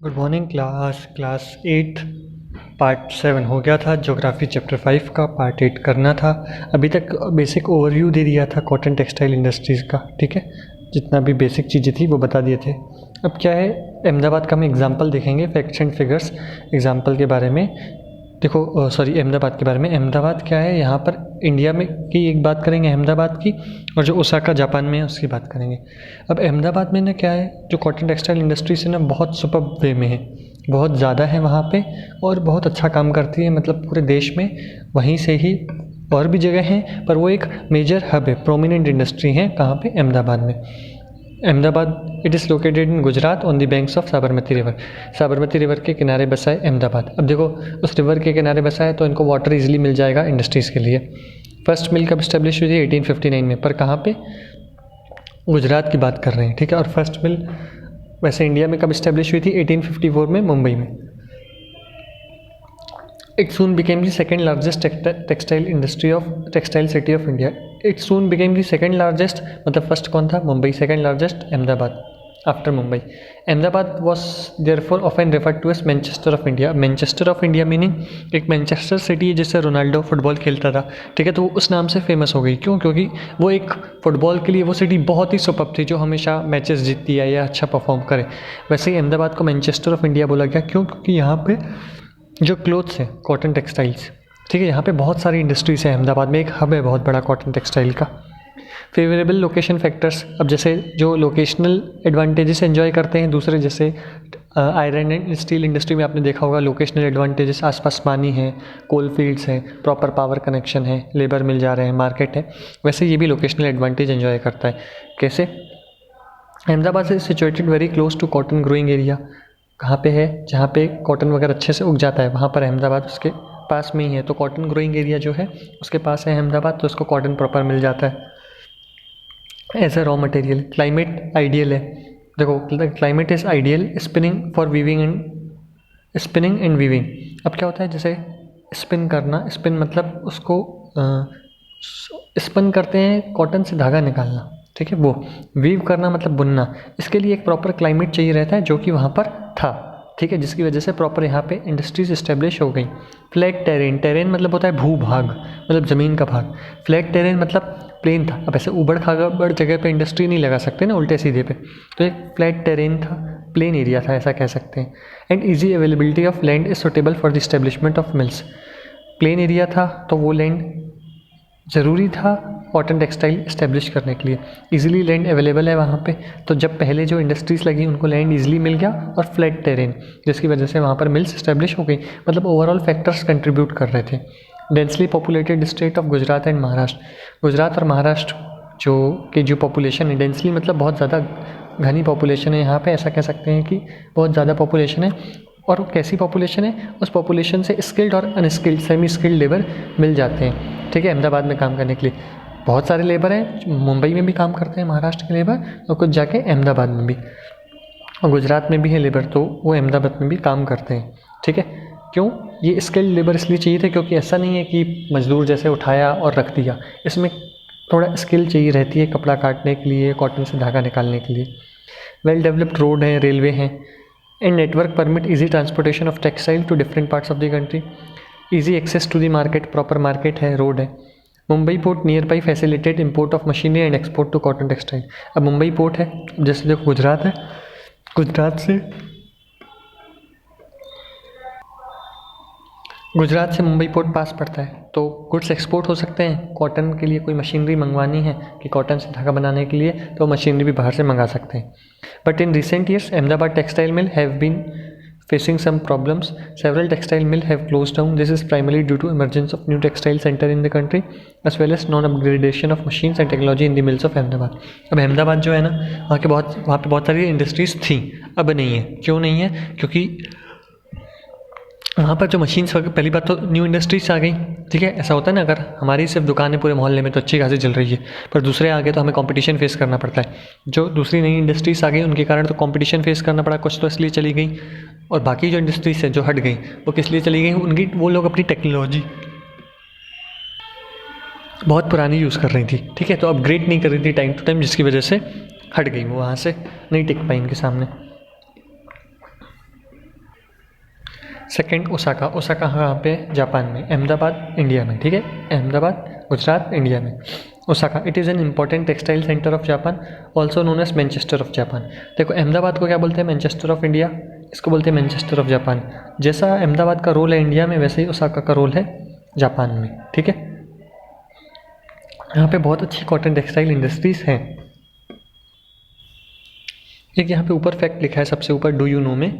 Good morning class 8 part 7 हो गया था। ज्योग्राफी चैप्टर 5 का पार्ट 8 करना था। अभी तक बेसिक ओवरव्यू दे दिया था कॉटन टेक्सटाइल इंडस्ट्रीज़ का, ठीक है। जितना भी बेसिक चीज़ें थी वो बता दिए थे। अब क्या है, अहमदाबाद का हम एग्जांपल देखेंगे, फैक्ट्स एंड फिगर्स एग्जांपल के बारे में। देखो सॉरी, अहमदाबाद के बारे में। अहमदाबाद क्या है, यहाँ पर इंडिया में की एक बात करेंगे अहमदाबाद की, और जो ओसाका जापान में है उसकी बात करेंगे। अब अहमदाबाद में ना क्या है, जो कॉटन टेक्सटाइल इंडस्ट्री से ना बहुत सुपर वे में है, बहुत ज़्यादा है वहाँ पे, और बहुत अच्छा काम करती है, मतलब पूरे देश में। वहीं से ही और भी जगह हैं, पर वो एक मेजर हब है, प्रोमिनेंट इंडस्ट्री है। कहाँ पे? अहमदाबाद में। Ahmedabad it is located in Gujarat on the banks of Sabarmati river. Sabarmati river के किनारे बसा है अहमदाबाद। अब देखो, उस रिवर के किनारे बसा है तो इनको वाटर इजीली मिल जाएगा इंडस्ट्रीज़ के लिए। फर्स्ट मिल कब इस्टेब्लिश हुई थी? 1859 में। पर कहाँ पे? गुजरात की बात कर रहे हैं, ठीक है। और फर्स्ट मिल वैसे इंडिया में कब इस्टेब्लिश हुई थी? 1854 में, मुंबई में। It soon became the second largest textile city of India. It soon became the second largest, मतलब फर्स्ट कौन था? Mumbai. Second largest Ahmedabad, after Mumbai. Ahmedabad was therefore often referred to as Manchester of India. Manchester of India meaning एक Manchester city है जिससे Ronaldo football खेलता था, ठीक है। तो वो उस नाम से फेमस हो गई। क्यों? क्योंकि वो एक फुटबॉल के लिए वो सिटी बहुत ही सुपर्ब थी, जो हमेशा मैचेस जीतती है या अच्छा परफॉर्म करे। वैसे ही अहमदाबाद को मैनचेस्टर ऑफ इंडिया बोला गया। क्यों? क्योंकि यहाँ पे जो क्लोथ्स हैं, कॉटन टेक्सटाइल्स, ठीक है, यहाँ पे बहुत सारी इंडस्ट्रीज़ हैं। अहमदाबाद में एक हब है बहुत बड़ा कॉटन टेक्सटाइल का। फेवरेबल लोकेशन फैक्टर्स, अब जैसे जो लोकेशनल एडवांटेजेस एंजॉय करते हैं दूसरे, जैसे आयरन एंड स्टील इंडस्ट्री में आपने देखा होगा लोकेशनल एडवांटेजेस, आसपास पानी है, कोल फील्ड्स हैं, प्रॉपर पावर कनेक्शन है, लेबर मिल जा रहे हैं, मार्केट है। वैसे ये भी लोकेशनल एडवांटेज एंजॉय करता है। कैसे? अहमदाबाद से situated very close to cotton growing area. कहाँ पे है? जहाँ पे कॉटन वगैरह अच्छे से उग जाता है, वहाँ पर अहमदाबाद उसके पास में ही है। तो कॉटन ग्रोइंग एरिया जो है उसके पास है अहमदाबाद, तो उसको कॉटन प्रॉपर मिल जाता है। As a raw material climate ideal है। देखो, climate is ideal spinning for weaving and weaving. अब क्या होता है, जैसे स्पिन करना, स्पिन मतलब उसको स्पिन करते हैं, कॉटन से धागा निकालना, ठीक है। वो वीव करना मतलब बुनना। इसके लिए एक प्रॉपर क्लाइमेट चाहिए रहता है, जो कि वहाँ पर था, ठीक है, जिसकी वजह से प्रॉपर यहाँ पे इंडस्ट्रीज इस्टेब्लिश हो गई। फ्लैट टेरेन, टेरेन मतलब होता है भूभाग, मतलब ज़मीन का भाग। फ्लैट टेरेन मतलब प्लेन था। अब ऐसे उबड़ खाबड़ जगह पे इंडस्ट्री नहीं लगा सकते ना, उल्टे सीधे पे, तो एक फ्लैट टेरेन था, प्लेन एरिया था, ऐसा कह सकते हैं। And easy availability of land is suitable for the establishment of mills. Plain area था तो वो लैंड ज़रूरी था कॉटन टेक्सटाइल इस्टेब्लिश करने के लिए। इजीली लैंड अवेलेबल है वहाँ पे, तो जब पहले जो इंडस्ट्रीज़ लगी उनको लैंड इजीली मिल गया, और फ्लैट टेरेन, जिसकी वजह से वहाँ पर मिल्स इस्टेब्लिश हो गई। मतलब ओवरऑल फैक्टर्स कंट्रीब्यूट कर रहे थे। Densely populated state of Gujarat and Maharashtra. Gujarat और महाराष्ट्र जो पॉपुलेशन है, डेंसली मतलब बहुत ज़्यादा घनी पॉपुलेशन है यहाँ पे, ऐसा कह सकते हैं कि बहुत ज़्यादा पॉपुलेशन है। और कैसी पॉपुलेशन है? उस पॉपुलेशन से स्किल्ड और अनस्किल्ड, सेमी स्किल्ड लेबर मिल जाते हैं, ठीक है, अहमदाबाद में काम करने के लिए। बहुत सारे लेबर हैं, मुंबई में भी काम करते हैं महाराष्ट्र के लेबर, और कुछ जाके अहमदाबाद में भी, और गुजरात में भी है लेबर, तो वो अहमदाबाद में भी काम करते हैं, ठीक है। क्यों? ये स्किल्ड लेबर इसलिए चाहिए थे क्योंकि ऐसा नहीं है कि मजदूर जैसे उठाया और रख दिया, इसमें थोड़ा स्किल चाहिए रहती है, कपड़ा काटने के लिए, कॉटन से धागा निकालने के लिए। वेल डेवलप्ड रोड है, रेलवे हैं, and network permit easy transportation of textile to different parts of the country. Easy access to the market, proper market है, रोड है। Mumbai port near by facilitate import of machinery and export to cotton textile. अब Mumbai port है, जैसे देखो गुजरात है, गुजरात से Mumbai port पास पड़ता है, तो गुड्स एक्सपोर्ट हो सकते हैं। कॉटन के लिए कोई मशीनरी मंगवानी है कि कॉटन से धागा बनाने के लिए, तो मशीनरी भी बाहर से मंगा सकते हैं। But in recent years Ahmedabad textile mill have been facing some problems. Several textile mill have closed down. This is primarily due to emergence of new textile center in the country as well as non-upgradation of machines and technology in the mills of Ahmedabad. अब अहमदाबाद जो है ना, वहाँ पे बहुत सारी industries थी, अब नहीं है। क्यों नहीं है? क्योंकि वहाँ पर जो मशीन्स, पहली बात तो न्यू इंडस्ट्रीज आ गई, ठीक है। ऐसा होता है ना, अगर हमारी सिर्फ दुकानें पूरे मोहल्ले में तो अच्छी खासी चल रही है, पर दूसरे आ गए तो हमें कंपटीशन फेस करना पड़ता है। जो दूसरी नई इंडस्ट्रीज आ गई उनके कारण तो कंपटीशन फेस करना पड़ा, कुछ तो इसलिए चली गई, और बाकी जो इंडस्ट्रीज है जो हट गई वो किस लिए चली गई? उनकी वो लोग अपनी टेक्नोलॉजी बहुत पुरानी यूज़ कर रही थी, ठीक है, तो अपग्रेड नहीं कर रही थी टाइम टू टाइम, जिसकी वजह से हट गई, वो वहाँ से नहीं टिक पाई इनके सामने। सेकंड ओसाका, ओसाका कहाँ पे? जापान में। अहमदाबाद इंडिया में, ठीक है, अहमदाबाद गुजरात इंडिया में। Osaka it is an important textile centre of Japan, also known as Manchester of Japan. देखो अहमदाबाद को क्या बोलते हैं? मैनचेस्टर ऑफ इंडिया, इसको बोलते हैं मैनचेस्टर ऑफ जापान। जैसा अहमदाबाद का रोल है इंडिया में, वैसे ही ओसाका का रोल है जापान में, ठीक है। यहाँ पे बहुत अच्छी कॉटन टेक्सटाइल इंडस्ट्रीज़ हैं। एक यहाँ पे ऊपर फैक्ट लिखा है सबसे ऊपर, डू यू नो में,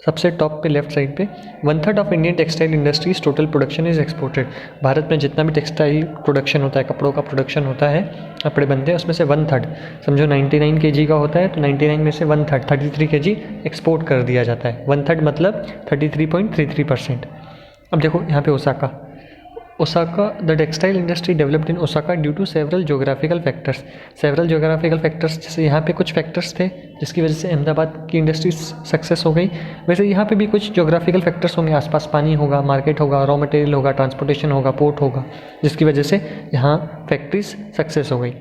सबसे टॉप पे लेफ्ट साइड पे, 1/3 of Indian textile industries total production is exported. Bharat में जितना भी टेक्सटाइल प्रोडक्शन होता है, कपड़ों का प्रोडक्शन होता है, कपड़े बनते हैं, उसमें से 1/3, समझो 99 kg का होता है तो 99 में से 1/3 33 kg एक्सपोर्ट कर दिया जाता है। 1/3 मतलब 33.33%। अब देखो यहाँ पे Osaka, Osaka the textile industry developed in Osaka due to several geographical factors. Several geographical factors, जैसे यहाँ पे कुछ फैक्टर्स थे जिसकी वजह से अहमदाबाद की इंडस्ट्री सक्सेस हो गई, वैसे यहाँ पे भी कुछ जोग्राफिकल फैक्टर्स होंगे। आसपास पानी होगा, मार्केट होगा, रॉ मटेरियल होगा, ट्रांसपोर्टेशन होगा, पोर्ट होगा, जिसकी वजह से यहाँ फैक्ट्रीज सक्सेस हो गई।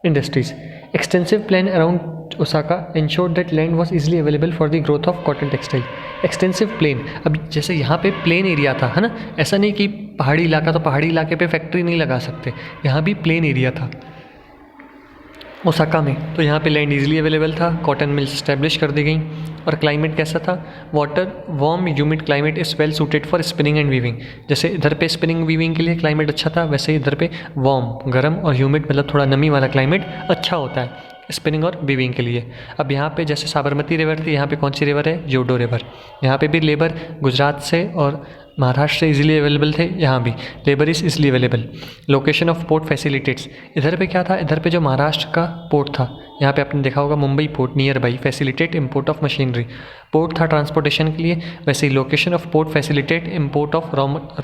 Industries, extensive plan around Osaka ensured that land was easily available for the growth of cotton textile. Extensive plain, अब जैसे यहाँ पे प्लेन एरिया था, है ना, ऐसा नहीं कि पहाड़ी इलाका तो पहाड़ी इलाके पे फैक्ट्री नहीं लगा सकते, यहाँ भी प्लेन एरिया था ओसाका में, तो यहाँ पे लैंड इजीली अवेलेबल था, कॉटन मिल्स इस्टेब्लिश कर दी गई। और क्लाइमेट कैसा था? Water warm humid climate is well suited for spinning and weaving. जैसे इधर पे स्पिनिंग वीविंग के लिए क्लाइमेट अच्छा था, वैसे ही इधर पे वार्म गर्म और ह्यूमिड मतलब थोड़ा नमी वाला क्लाइमेट अच्छा होता है स्पिनिंग और वीविंग के लिए। अब यहाँ पे जैसे साबरमती रिवर थी, यहाँ पे कौन सी रिवर है? जोडो रिवर। यहाँ पे भी लेबर गुजरात से और महाराष्ट्र से इजीली अवेलेबल थे, यहाँ भी labour is easily available. Location of port facilitates, इधर पे क्या था? इधर पे जो महाराष्ट्र का पोर्ट था, यहाँ पे आपने देखा होगा Mumbai port near by, facilitate import of machinery, port था ट्रांसपोर्टेशन के लिए। वैसे ही location of port facilitate import of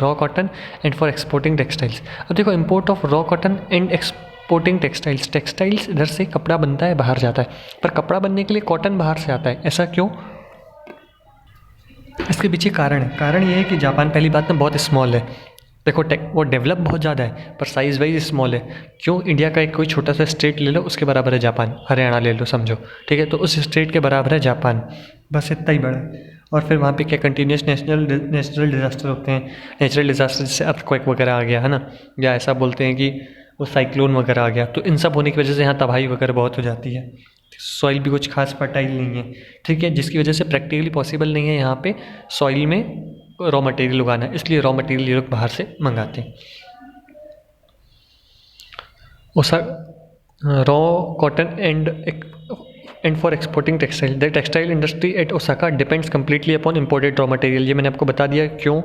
raw cotton and for exporting textiles. अब देखो import of raw cotton and exporting textiles, textiles इधर से कपड़ा बनता है बाहर जाता है, पर कपड़ा बनने के लिए कॉटन बाहर से आता है, ऐसा क्यों? इसके पीछे कारण ये है कि जापान पहली बात ना बहुत स्मॉल है। देखो वो डेवलप बहुत ज़्यादा है पर साइज़ वाइज स्मॉल है। क्यों? इंडिया का एक कोई छोटा सा स्टेट ले लो, उसके बराबर है जापान। हरियाणा ले लो समझो, ठीक है, तो उस स्टेट के बराबर है जापान, बस इतना ही बड़ा है। और फिर वहाँ पे क्या कंटिन्यूस नेचुरल डिज़ास्टर होते हैं। नेचुरल डिज़ास्टर जैसे अर्थक्वेक वगैरह आ गया है ना, या ऐसा बोलते हैं कि वो साइक्लोन वगैरह आ गया, तो इन सब होने की वजह से यहाँ तबाही वगैरह बहुत हो जाती है। सॉइल भी कुछ खास फर्टाइल नहीं है, ठीक है, जिसकी वजह से प्रैक्टिकली पॉसिबल नहीं है यहाँ पे सॉइल में रॉ मटेरियल उगाना, इसलिए रॉ मटेरियल ये लोग बाहर से मंगाते हैं। Raw cotton and for exporting textile, the textile industry at Osaka depends completely upon imported raw material. ये मैंने आपको बता दिया क्यों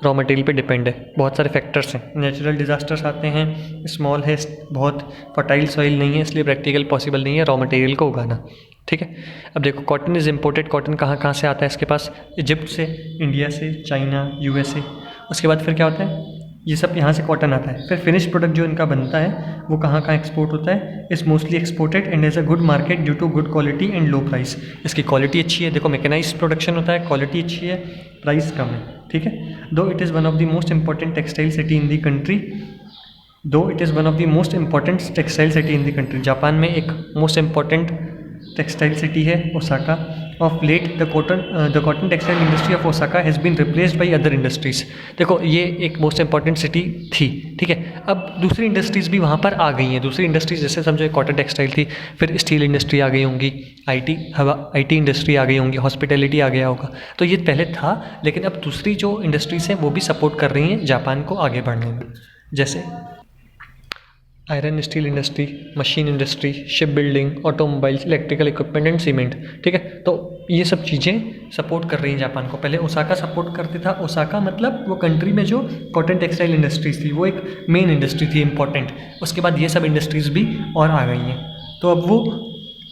रॉ मटेरियल पे डिपेंड है। बहुत सारे फैक्टर्स हैं, नेचुरल डिजास्टर्स आते हैं, स्मॉल है, बहुत फर्टाइल सॉइल नहीं है, इसलिए प्रैक्टिकल पॉसिबल नहीं है रॉ मटेरियल को उगाना, ठीक है। अब देखो कॉटन इज़ इम्पोर्टेड, कॉटन कहाँ से आता है इसके पास? इजिप्ट से, इंडिया से, चाइना, यूएसए। उसके बाद फिर क्या होता है? ये सब यहाँ से कॉटन आता है। फिर फिनिश प्रोडक्ट जो इनका बनता है वो कहाँ एक्सपोर्ट होता है? Is mostly exported and as a good market due to good quality and low price. इसकी क्वालिटी अच्छी है, देखो मैकेनाइज प्रोडक्शन होता है, क्वालिटी अच्छी है, प्राइस कम है, ठीक है। Though it is one of the most important textile city in the country, Japan में एक मोस्ट इंपॉर्टेंट टेक्सटाइल सिटी है Osaka. Of late the cotton textile industry of Osaka has been replaced by other industries. देखो ये एक most important city थी, ठीक है, अब दूसरी इंडस्ट्रीज़ भी वहाँ पर आ गई हैं। दूसरी इंडस्ट्रीज जैसे समझो कॉटन टेक्सटाइल थी, फिर स्टील इंडस्ट्री आ गई होंगी, IT इंडस्ट्री आ गई होंगी, हॉस्पिटैलिटी आ गया होगा, तो ये पहले था, लेकिन अब दूसरी जो इंडस्ट्रीज़ हैं वो भी सपोर्ट कर रही हैं जापान को आगे बढ़ने में, जैसे iron steel industry, machine industry, ship building, automobiles, electrical equipment and cement, ठीक है। तो ये सब चीज़ें सपोर्ट कर रही हैं जापान को। पहले ओसाका सपोर्ट करते था, ओसाका मतलब वो कंट्री में जो कॉटन टेक्सटाइल इंडस्ट्रीज़ थी वो एक मेन इंडस्ट्री थी इंपॉर्टेंट। उसके बाद ये सब इंडस्ट्रीज़ भी और आ गई हैं, तो अब वो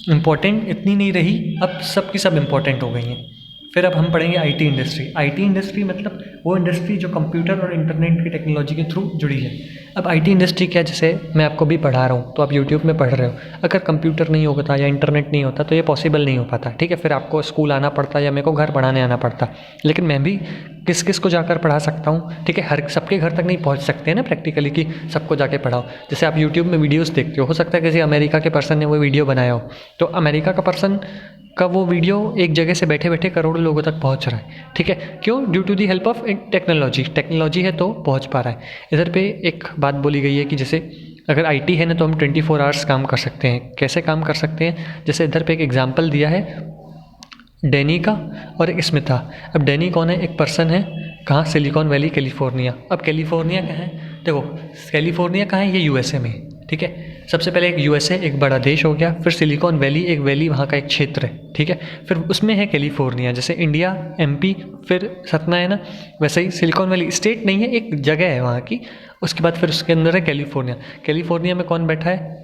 इम्पॉर्टेंट इतनी नहीं रही, अब सब की सब इम्पॉर्टेंट हो गई हैं। फिर अब हम पढ़ेंगे IT इंडस्ट्री। IT इंडस्ट्री मतलब वो इंडस्ट्री जो कंप्यूटर और इंटरनेट की टेक्नोलॉजी के थ्रू जुड़ी है। अब IT इंडस्ट्री क्या, जैसे मैं आपको भी पढ़ा रहा हूँ तो आप YouTube में पढ़ रहे हो, अगर कंप्यूटर नहीं होता या इंटरनेट नहीं होता तो ये पॉसिबल नहीं हो पाता, ठीक है। फिर आपको स्कूल आना पड़ता या मेरे को घर पढ़ाने आना पड़ता, लेकिन मैं भी किस किस को जाकर पढ़ा सकता हूँ, ठीक है। हर सबके घर तक नहीं पहुँच सकते हैं ना प्रैक्टिकली कि सबको जाके पढ़ाओ। जैसे आप यूट्यूब में वीडियोस देखते हो सकता है किसी अमेरिका के पर्सन ने वो वीडियो बनाया हो, तो अमेरिका का पर्सन का वो वीडियो एक जगह से बैठे बैठे करोड़ों लोगों तक पहुंच रहा है, ठीक है। क्यों? Due to the help of technology है तो पहुंच पा रहा है। इधर पे एक बात बोली गई है कि जैसे अगर आईटी है ना तो हम 24 आवर्स काम कर सकते हैं। कैसे काम कर सकते हैं? जैसे इधर पे एक एग्जांपल दिया है डैनी का और एक स्मिता। अब डैनी कौन है? एक पर्सन है, कहाँ? Silicon Valley California. अब कैलिफोर्निया कहाँ है? देखो कैलिफोर्निया कहाँ है? ये यूएसए में, ठीक है। सबसे पहले एक यूएसए एक बड़ा देश हो गया, फिर सिलिकॉन वैली एक वैली वहाँ का एक क्षेत्र है, ठीक है। फिर उसमें है कैलिफोर्निया, जैसे इंडिया एमपी फिर सतना है ना, वैसे ही सिलिकॉन वैली स्टेट नहीं है, एक जगह है वहाँ की। उसके बाद फिर उसके अंदर है कैलिफोर्निया। कैलिफोर्निया में कौन बैठा है?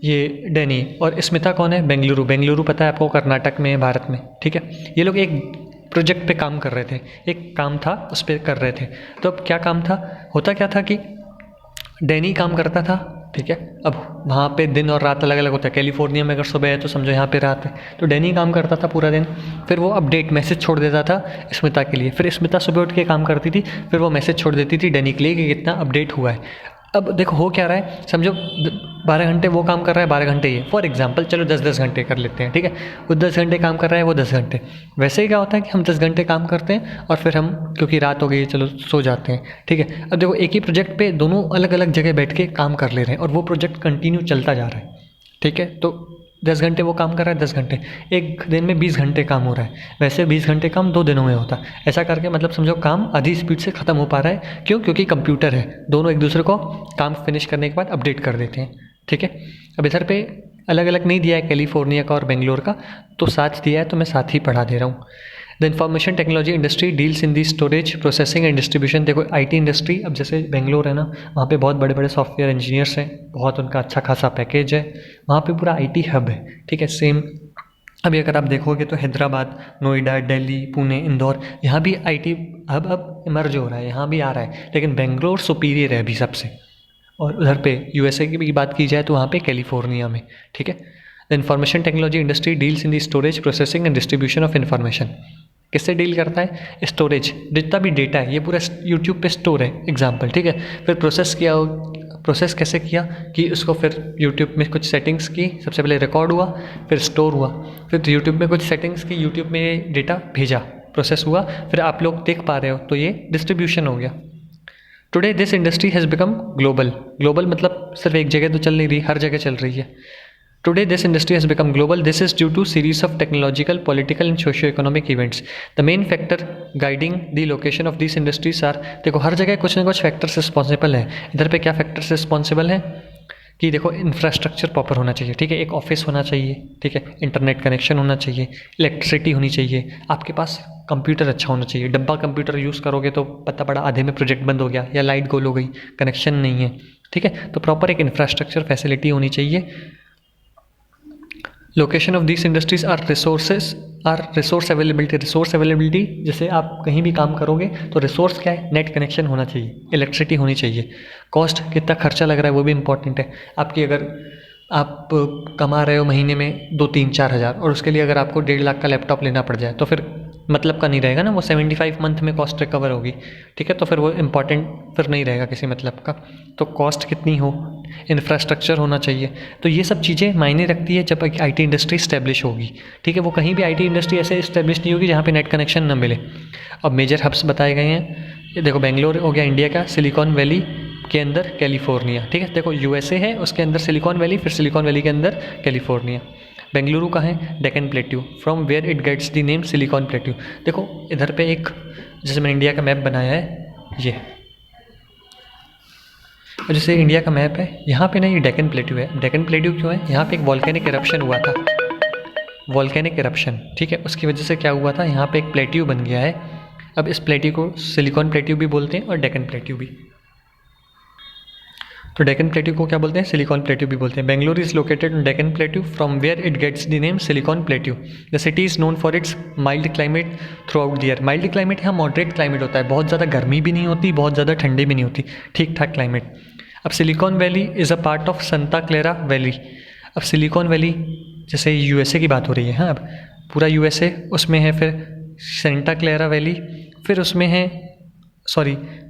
ये डैनी। और स्मिता कौन है? बेंगलुरु। बेंगलुरु पता है आपको, कर्नाटक में है, भारत में, ठीक है। ये लोग एक प्रोजेक्ट पे काम कर रहे थे, एक काम था उस पर कर रहे थे। तो अब क्या काम था? होता क्या था कि डैनी काम करता था, ठीक है। अब वहाँ पे दिन और रात अलग अलग होता है। कैलिफोर्निया में अगर सुबह है तो समझो यहाँ पे रात है, तो डैनी काम करता था पूरा दिन। फिर वो अपडेट मैसेज छोड़ देता था स्मिता के लिए। फिर स्मिता सुबह उठ के काम करती थी, फिर वो मैसेज छोड़ देती थी डैनी के लिए कि कितना अपडेट हुआ है। अब देखो हो क्या रहा है, समझो 12 घंटे वो काम कर रहा है, 12 घंटे ये, फॉर एग्जांपल चलो 10-10 घंटे कर लेते हैं, ठीक है। वो 10 घंटे काम कर रहा है, वो 10 घंटे। वैसे ही क्या होता है कि हम 10 घंटे काम करते हैं और फिर हम क्योंकि रात हो गई चलो सो जाते हैं, ठीक है। अब देखो एक ही प्रोजेक्ट पे दोनों अलग अलग जगह बैठ के काम कर ले रहे हैं और वो प्रोजेक्ट कंटिन्यू चलता जा रहा है, ठीक है। तो 10 घंटे वो काम कर रहा है, 10 घंटे, एक दिन में 20 घंटे काम हो रहा है। वैसे 20 घंटे काम 2 दिनों में होता है। ऐसा करके मतलब समझो काम आधी स्पीड से ख़त्म हो पा रहा है। क्यों? क्योंकि कंप्यूटर है, दोनों एक दूसरे को काम फिनिश करने के बाद अपडेट कर देते हैं, ठीक है। अब इधर पे अलग अलग नहीं दिया है कैलिफोर्निया का और बेंगलोर का, तो साथ दिया है तो मैं साथ ही पढ़ा दे रहा हूँ। The information technology industry deals in the storage processing and distribution. देखो आईटी इंडस्ट्री, अब जैसे बेंगलोर है ना, वहाँ पे बहुत बड़े बड़े सॉफ्टवेयर इंजीनियर्स हैं, बहुत उनका अच्छा खासा पैकेज है, वहाँ पे पूरा आईटी हब है, ठीक है। सेम अभी अगर आप देखोगे तो हैदराबाद, नोएडा, दिल्ली, पुणे, इंदौर, यहाँ भी आईटी हब अब इमर्ज हो रहा है, यहाँ भी आ रहा है। लेकिन बेंगलोर सुपीरियर है अभी सबसे। और उधर पे यूएसए की भी बात की जाए तो वहाँ पे कैलिफोर्निया में, ठीक है। The information technology industry deals in the storage processing and distribution of information. किससे डील करता है? स्टोरेज, जितना भी डेटा है ये पूरा यूट्यूब पे स्टोर है, एग्जांपल, ठीक है। फिर प्रोसेस कैसे किया कि उसको फिर यूट्यूब में कुछ सेटिंग्स की, सबसे पहले रिकॉर्ड हुआ, फिर स्टोर हुआ, फिर यूट्यूब में कुछ सेटिंग्स की, यूट्यूब में डेटा भेजा, प्रोसेस हुआ, फिर आप लोग देख पा रहे हो, तो ये डिस्ट्रीब्यूशन हो गया। Today this industry has become global. Global मतलब सिर्फ एक जगह तो चल नहीं रही, हर जगह चल रही है। Today, this industry has become global. This is due to series of technological, political, and socio-economic events. The main factor guiding the location of these industries are, देखो हर जगह कुछ ना कुछ फैक्टर्स रिस्पॉन्सिबल है। इधर पे क्या फैक्टर्स रिस्पॉन्सिबल है कि देखो इंफ्रास्ट्रक्चर प्रॉपर होना चाहिए, ठीक है। एक ऑफिस होना चाहिए, ठीक है। इंटरनेट कनेक्शन होना चाहिए, इलेक्ट्रिसिटी होनी चाहिए, आपके पास कंप्यूटर अच्छा होना चाहिए। डब्बा कंप्यूटर यूज़ करोगे तो पता पड़ा आधे में प्रोजेक्ट बंद हो गया या लाइट गोल हो गई, कनेक्शन नहीं है, ठीक है। तो प्रॉपर एक इंफ्रास्ट्रक्चर फैसिलिटी होनी चाहिए। Location of this industries are resource availability. जैसे आप कहीं भी काम करोगे तो रिसोर्स क्या है? नेट कनेक्शन होना चाहिए, इलेक्ट्रिसिटी होनी चाहिए। कॉस्ट, कितना खर्चा लग रहा है वो भी इंपॉर्टेंट है। आपकी अगर आप कमा रहे हो महीने में 2-3-4 हज़ार और उसके लिए अगर आपको 1.5 लाख का लैपटॉप लेना पड़ जाए तो फिर मतलब का नहीं रहेगा ना, वो 75 मंथ में कॉस्ट रिकवर होगी, ठीक है। तो फिर वो इम्पॉर्टेंट फिर नहीं रहेगा किसी मतलब का। तो कॉस्ट कितनी हो, इंफ्रास्ट्रक्चर होना चाहिए। तो ये सब चीज़ें मायने रखती है जब आईटी इंडस्ट्री इस्टेब्लिश होगी, ठीक है। वो कहीं भी आईटी इंडस्ट्री ऐसे इस्टेब्लिश नहीं होगी जहाँ पे नेट कनेक्शन ना मिले। अब मेजर हब्स बताए गए हैं, ये देखो बेंगलोर हो गया इंडिया का, सिलिकॉन वैली के अंदर कैलिफोर्निया, ठीक है। देखो यूएसए है, उसके अंदर सिलिकॉन वैली, फिर सिलिकॉन वैली के अंदर कैलिफोर्निया। बेंगलुरु का है? Deccan plateau, from where it gets the name Silicon Plateau. देखो इधर पे एक जैसे मैंने इंडिया का मैप बनाया है, ये और जैसे इंडिया का मैप है, यहाँ पे ना ये डेक्कन प्लेट्यू है। डेक्कन प्लेट्यू क्यों है? यहाँ पे एक वॉल्केनिक इरप्शन हुआ था, वॉल्केनिक इरप्शन, ठीक है। उसकी वजह से क्या हुआ था, यहाँ पे एक प्लेट्यू बन गया है। अब इस प्लेट्यू को सिलिकॉन प्लेट्यू भी बोलते हैं और डेक्कन प्लेट्यू भी। तो डेक्कन प्लेट्यू को क्या बोलते हैं? सिलिकॉन प्लेट्यू भी बोलते हैं। Bengaluru is located on Deccan plateau from where it gets the name Silicon Plateau. The city is known for its mild climate throughout the year. Mild climate यहाँ मॉडरेट क्लाइमेट होता है, बहुत ज़्यादा गर्मी भी नहीं होती, बहुत ज़्यादा ठंडी भी नहीं होती, ठीक ठाक क्लाइमेट। अब silicon Valley is a part of Santa Clara valley. अब सिलिकॉन वैली जैसे यूएसए की बात हो रही है, हाँ, अब पूरा यूएसए उसमें है, फिर सेंटा क्लेरा वैली, फिर उसमें है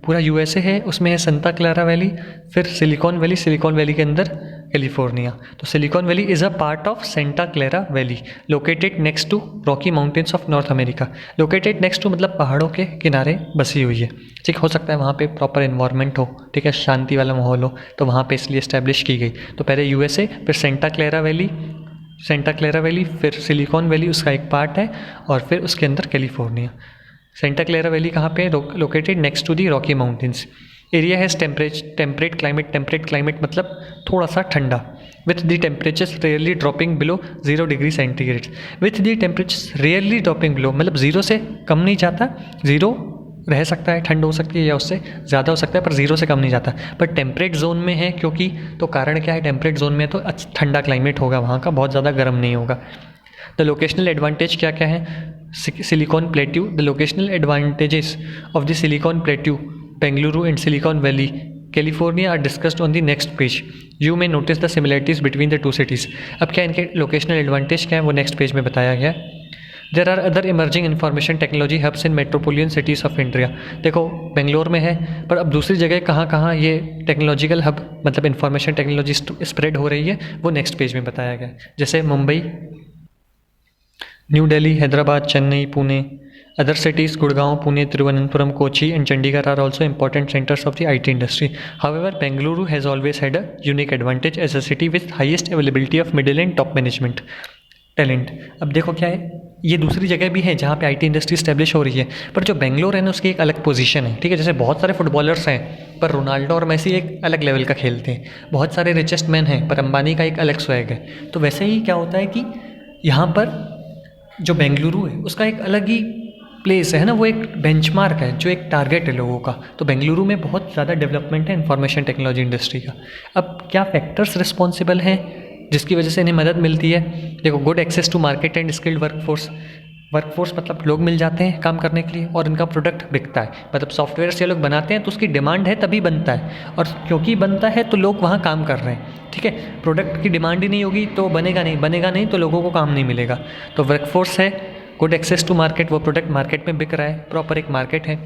पूरा यूएसए है, उसमें है सेंटा क्लारा वैली, फिर सिलिकॉन वैली के अंदर कैलिफोर्निया। तो Silicon Valley is a part of Santa Clara Valley located next to Rocky Mountains of North America. Located next to मतलब पहाड़ों के किनारे बसी हुई है, ठीक। हो सकता है वहाँ पे प्रॉपर इन्वायरमेंट हो, ठीक है, शांति वाला माहौल हो, तो वहाँ पे इसलिए इस्टेब्लिश की गई। तो पहले यूएसए, फिर सेंटा क्लारा वैली, फिर सिलिकॉन वैली उसका एक पार्ट है, और फिर उसके अंदर कैलिफोर्निया। सेंटा क्लारा वैली कहाँ पे है? Located next to the Rocky Mountains. Area has temperate climate मतलब थोड़ा सा ठंडा, with the temperatures rarely dropping below 0 degree centigrade. With the temperatures rarely dropping below मतलब 0 से कम नहीं जाता, 0 रह सकता है, ठंड हो सकती है या उससे ज़्यादा हो सकता है, पर 0 से कम नहीं जाता। पर टेम्परेट जोन में है क्योंकि, तो कारण क्या है, टेम्परेट जोन में तो ठंडा क्लाइमेट होगा वहाँ का, बहुत ज़्यादा गर्म नहीं होगा। द लोकेशनल एडवांटेज क्या क्या है? Silicon Plateau, the locational advantages of the Silicon Plateau, Bengaluru and Silicon Valley, California are discussed on the next page. You may notice the similarities between the two cities. अब क्या इनके locational advantage क्या है वो next page में बताया गया है। There are other emerging information technology hubs in metropolitan cities of India. देखो बेंगलोर में है, पर अब दूसरी जगह कहाँ कहाँ ये टेक्नोलॉजिकल हब मतलब इंफॉर्मेशन टेक्नोलॉजी स्प्रेड हो रही है वो नेक्स्ट पेज में बताया गया है। जैसे Mumbai, New Delhi, Hyderabad, Chennai, Pune. Other cities Gurgaon, Pune, Thiruvananthapuram, Kochi and Chandigarh are also important centers of the IT industry. However, Bengaluru has always had a unique advantage as a city with highest availability of middle and top management talent. अब देखो क्या है, ये दूसरी जगह भी है जहाँ पे IT इंडस्ट्री स्टैब्लिश हो रही है, पर जो बेंगलोर है ना उसकी एक अलग पोजीशन है, ठीक है। जैसे बहुत सारे फुटबॉलर्स हैं पर रोनाल्डो और मेसी एक अलग लेवल का खेलते हैं, बहुत सारे रिचेस्ट मैन हैं पर अंबानी का एक अलग स्वैग है। तो वैसे ही क्या होता है कि यहाँ पर जो बेंगलुरु है उसका एक अलग ही प्लेस है ना, वो एक बेंचमार्क है, जो एक टारगेट है लोगों का। तो बेंगलुरु में बहुत ज़्यादा डेवलपमेंट है इंफॉर्मेशन टेक्नोलॉजी इंडस्ट्री का। अब क्या फैक्टर्स रिस्पॉन्सिबल हैं जिसकी वजह से इन्हें मदद मिलती है? देखो, good access to market and skilled workforce मतलब लोग मिल जाते हैं काम करने के लिए और इनका प्रोडक्ट बिकता है। मतलब सॉफ्टवेयर से लोग बनाते हैं तो उसकी डिमांड है तभी बनता है, और क्योंकि बनता है तो लोग वहाँ काम कर रहे हैं, ठीक है। प्रोडक्ट की डिमांड ही नहीं होगी तो बनेगा नहीं तो लोगों को काम नहीं मिलेगा। तो वर्कफोर्स है, गुड एक्सेस टू मार्केट, वो प्रोडक्ट मार्केट में बिक रहा है, प्रॉपर एक मार्केट है।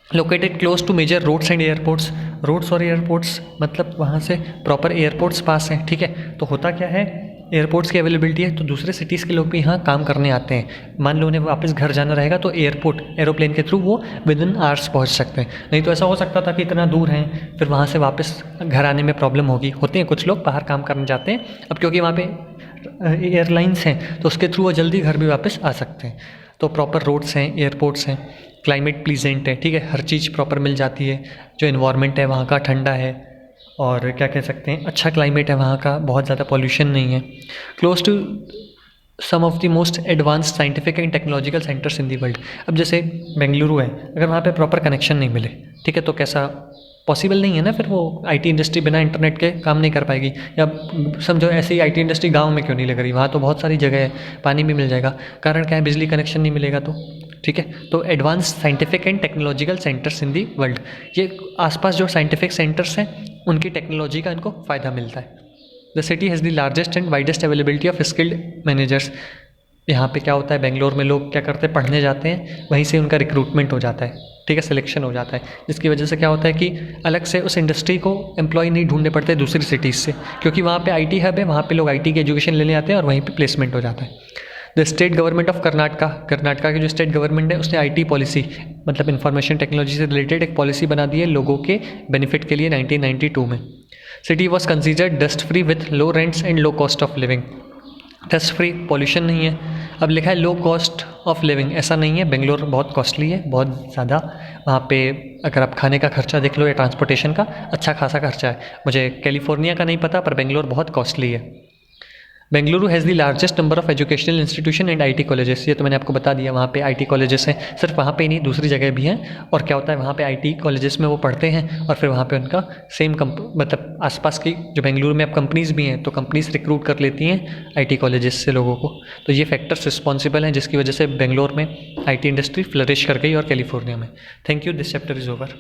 Located close to major roads and airports, roads और एयरपोर्ट्स मतलब वहाँ से प्रॉपर एयरपोर्ट्स पास हैं, ठीक है। तो होता क्या है, एयरपोर्ट्स की अवेलेबिलिटी है तो दूसरे सिटीज़ के लोग भी यहाँ काम करने आते हैं। मान लो उन्हें वापस घर जाना रहेगा तो एरोप्लेन के थ्रू वो विद इन आवर्स पहुँच सकते हैं। नहीं तो ऐसा हो सकता था कि इतना दूर हैं फिर वहाँ से वापस घर आने में प्रॉब्लम होगी। होते हैं कुछ लोग बाहर काम करने जाते हैं, अब क्योंकि वहाँ पे एयरलाइंस हैं तो उसके थ्रू वो जल्दी घर भी वापस आ सकते हैं। तो प्रॉपर रोड्स हैं, एयरपोर्ट्स हैं, क्लाइमेट प्लीजेंट है, ठीक है, हर चीज़ प्रॉपर मिल जाती है। जो इन्वायरमेंट है वहाँ का ठंडा है, और क्या कह सकते हैं, अच्छा क्लाइमेट है वहाँ का, बहुत ज़्यादा पॉल्यूशन नहीं है। Close to some of the most advanced scientific and technological centres in the world. अब जैसे बेंगलुरु है, अगर वहाँ पे प्रॉपर कनेक्शन नहीं मिले, ठीक है, तो कैसा पॉसिबल नहीं है ना, फिर वो आईटी इंडस्ट्री बिना इंटरनेट के काम नहीं कर पाएगी। या समझो ऐसे ही आईटी इंडस्ट्री गांव में क्यों नहीं लग रही, वहाँ तो बहुत सारी जगह है, पानी भी मिल जाएगा। कारण क्या है, बिजली कनेक्शन नहीं मिलेगा तो, ठीक है। तो advance scientific and technological centres in the world, ये आसपास जो साइंटिफिक सेंटर्स हैं उनकी टेक्नोलॉजी का इनको फ़ायदा मिलता है। The city has the largest and widest availability of skilled managers. यहाँ पे क्या होता है, बेंगलोर में लोग क्या करते हैं, पढ़ने जाते हैं, वहीं से उनका रिक्रूटमेंट हो जाता है, ठीक है, सिलेक्शन हो जाता है, जिसकी वजह से क्या होता है कि अलग से उस इंडस्ट्री को एम्प्लॉय नहीं ढूंढने पड़ते दूसरी सिटीज़ से, क्योंकि वहाँ पे आईटी हब है, वहाँ पे लोग आईटी की एजुकेशन लेने आते हैं और वहीं पे प्लेसमेंट हो जाता है। The state government of Karnataka की जो स्टेट गवर्नमेंट है उसने आईटी पॉलिसी मतलब इंफॉर्मेशन टेक्नोलॉजी से रिलेटेड एक पॉलिसी बना दी है लोगों के बेनिफिट के लिए 1992 में। City was considered dust free with low rents and low cost of living. Dust free, pollution नहीं है। अब लिखा है लो कॉस्ट ऑफ लिविंग, ऐसा नहीं है, बेंगलोर बहुत कॉस्टली है, बहुत ज़्यादा। वहाँ पे अगर आप खाने का खर्चा देख लो या ट्रांसपोर्टेशन का, अच्छा खासा खर्चा है। मुझे कैलिफोर्निया का नहीं पता, पर बेंगलोर बहुत कॉस्टली है। Bengaluru has the largest number of educational institution and IT colleges. ये तो मैंने आपको बता दिया, वहाँ पे आईटी कॉलेजेस हैं, सिर्फ वहाँ पे ही नहीं दूसरी जगह भी हैं। और क्या होता है, वहाँ पे आईटी कॉलेजेस में वो पढ़ते हैं और फिर वहाँ पे उनका सेम मतलब आसपास की जो बेंगलुरु में अब कंपनीज़ भी हैं तो कंपनीज रिक्रूट कर लेती हैं आईटी कॉलेजेस से लोगों को। तो ये फैक्टर्स रिस्पॉन्सिबल हैं जिसकी वजह से बेंगलोर में आईटी इंडस्ट्री फ्लरिश कर गई और कैलिफोर्निया में। Thank you, this chapter is over.